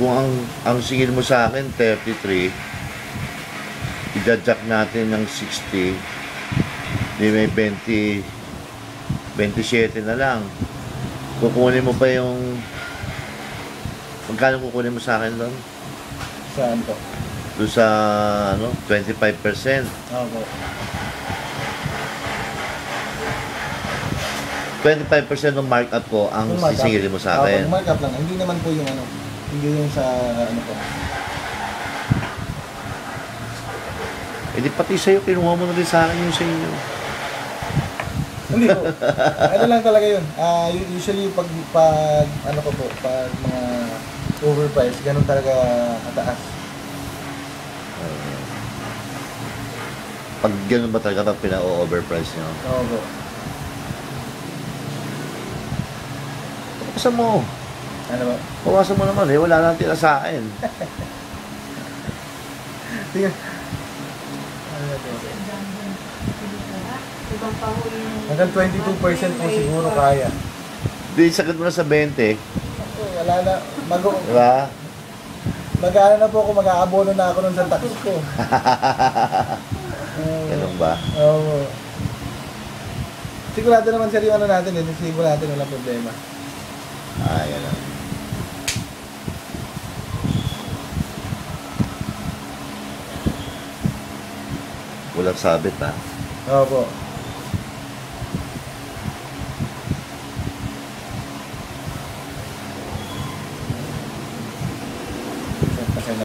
Kung ang singil mo sa akin 33, i-jack natin ng 60, di may 20, 27 na lang. Kukunin mo pa yung magkano kukunin mo sa akin doon? Saan po? Doon sa 25%. Opo. 25% ng markup ko ang sisingilin mo sa akin. Markup lang. Hindi naman po yung hindi yung sa po. Eh di pati sa'yo, kinuha mo na din sa akin yung sa inyo. Hindi po. Ano lang talaga yun. Usually pag pag mga overprice, ganun talaga kataas. Pag ganun ba talaga pag pina-overprice nyo? Oo po. Bawasan mo. Ano ba? Bawasan mo naman eh. Wala nang tira sa akin. Sige. Hanggang 22% po siguro kaya. Di, sakit mo na sa 20. Wala na. Diba? Mag-ano na po ako, mag-aabono na ako nun sa tax ko. Ganun ba? Oo. Sigurado naman sir yung natin eh. Sigurado natin walang problema. Ganun. Walang sabit ha. Oo po.